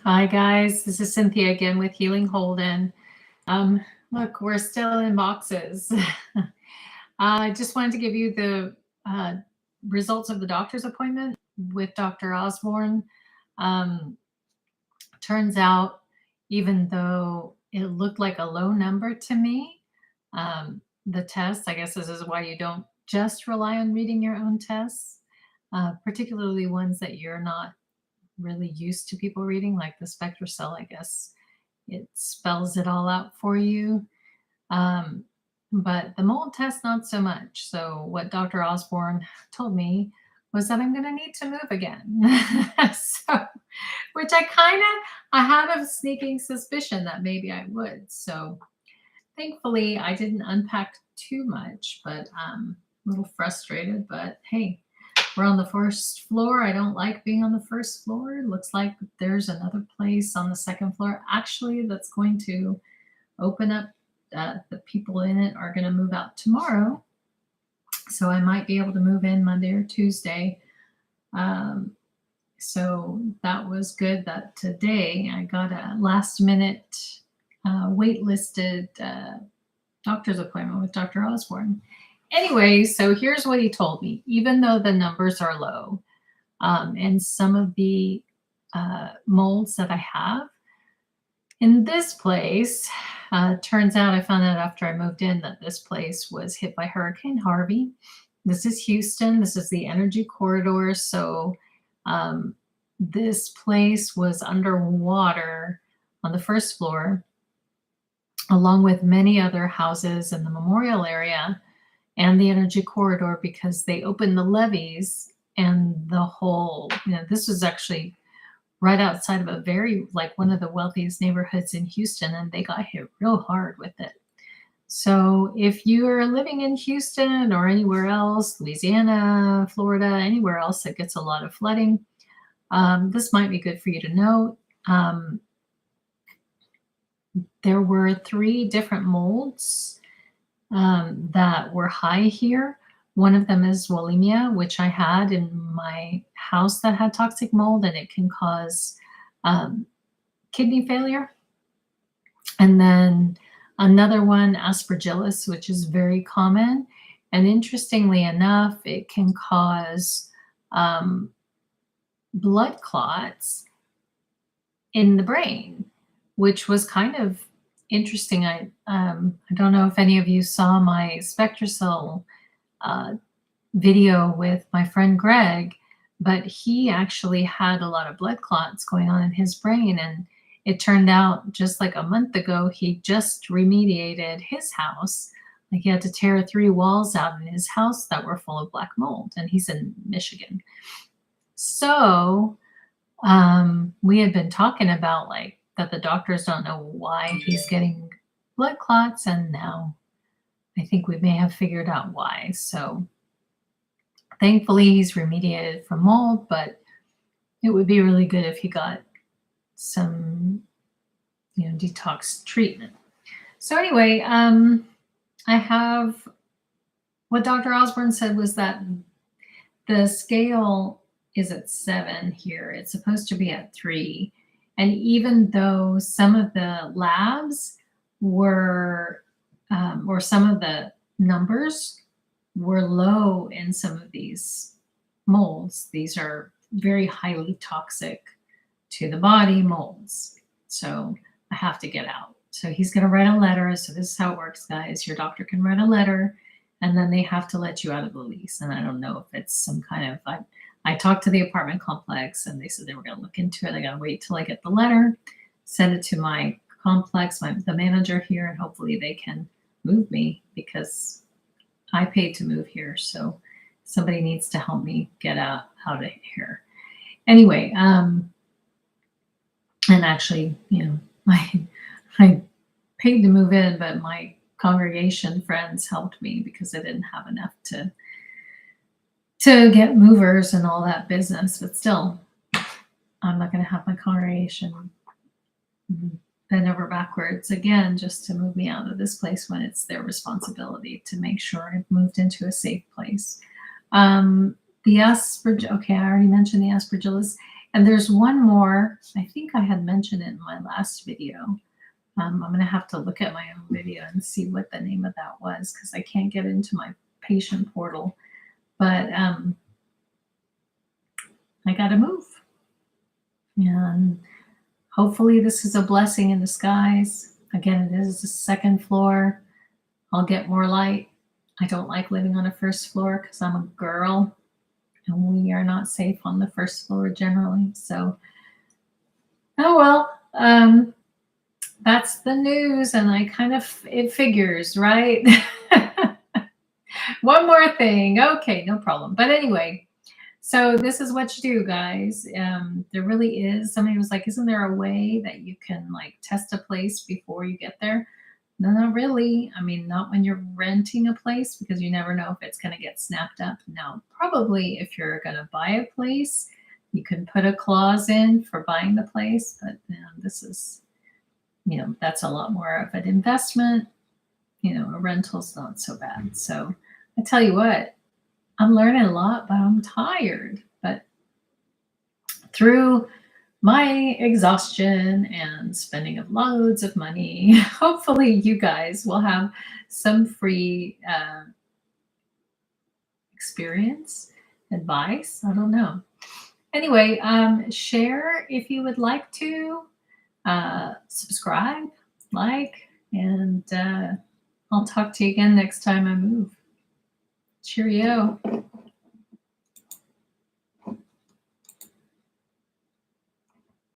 Hi, guys. This is Cynthia again with Healing Holden. Look, we're still in boxes. I just wanted to give you the uh, results of the doctor's appointment with Dr. Osborne. Um, Turns out, even though it looked like a low number to me, the test, I guess this is why you don't just rely on reading your own tests, particularly ones that you're not really used to people reading, like the SpectraCell, I guess. It spells it all out for you. Um, but the mold test, not so much. So what Dr. Osborne told me was that I'm going to need to move again. So, which I had a sneaking suspicion that maybe I would. So thankfully I didn't unpack too much, but a little frustrated, but hey, we're on the first floor. I don't like being on the first floor. It looks like there's another place on the second floor actually that's going to open up. The people in it are going to move out tomorrow. So I might be able to move in Monday or Tuesday. Um, so that was good that today I got a last minute waitlisted doctor's appointment with Dr. Osborne. Anyway, so here's what he told me. Even though the numbers are low, and some of the molds that I have in this place, turns out I found out after I moved in that this place was hit by Hurricane Harvey. This is Houston. This is the energy corridor. So this place was underwater on the first floor, along with many other houses in the memorial area and the energy corridor, because they opened the levees and the whole, this was actually right outside of a very, like, one of the wealthiest neighborhoods in Houston, and they got hit real hard with it. So if you are living in Houston or anywhere else, Louisiana, Florida, anywhere else that gets a lot of flooding, this might be good for you to know. There were 3 different molds that were high here. One of them is Wallemia, which I had in my house that had toxic mold, and it can cause kidney failure. And then another one, Aspergillus, which is very common. And interestingly enough, it can cause blood clots in the brain, which was kind of interesting. I don't know if any of you saw my SpectraCell video with my friend Greg, but he actually had a lot of blood clots going on in his brain. And it turned out just like a month ago, he just remediated his house. Like, he had to tear 3 walls out in his house that were full of black mold, and he's in Michigan. So we had been talking about, like, that the doctors don't know why he's getting blood clots, and now I think we may have figured out why. So thankfully he's remediated from mold, but it would be really good if he got some, detox treatment. So anyway, I have, what Dr. Osborne said was that the scale is at 7 here. It's supposed to be at 3. And even though some of the labs were, or some of the numbers were low in some of these molds, these are very highly toxic to the body molds. So I have to get out. So he's going to write a letter. So this is how it works, guys. Your doctor can write a letter, and then they have to let you out of the lease. And I don't know if it's some kind of, I talked to the apartment complex, and they said they were going to look into it. I got to wait till I get the letter, send it to my complex, the manager here, and hopefully they can move me, because I paid to move here. So somebody needs to help me get out of here. Anyway, and actually, I paid to move in, but my congregation friends helped me because I didn't have enough to get movers and all that business. But still, I'm not going to have my congregation bend over backwards again just to move me out of this place, when it's their responsibility to make sure I've moved into a safe place. The okay, I already mentioned the Aspergillus. And there's one more. I think I had mentioned it in my last video. I'm going to have to look at my own video and see what the name of that was because I can't get into my patient portal. But I got to move. And hopefully this is a blessing in disguise. Again, it is the second floor. I'll get more light. I don't like living on a first floor because I'm a girl and we are not safe on the first floor generally. So, oh well, that's the news, and I kind of, it figures, right? One more thing. Okay, no problem. But anyway, so this is what you do, guys. There really is, somebody was like, isn't there a way that you can like test a place before you get there? No, not really. I mean, not when you're renting a place because you never know if it's going to get snapped up. Now, probably if you're going to buy a place, you can put a clause in for buying the place, but this is, that's a lot more of an investment. A rental's not so bad. So I tell you what, I'm learning a lot, but I'm tired. But through my exhaustion and spending of loads of money, hopefully you guys will have some free experience, advice. I don't know. Anyway, share if you would like to, subscribe, like, and I'll talk to you again next time I move. Cheerio.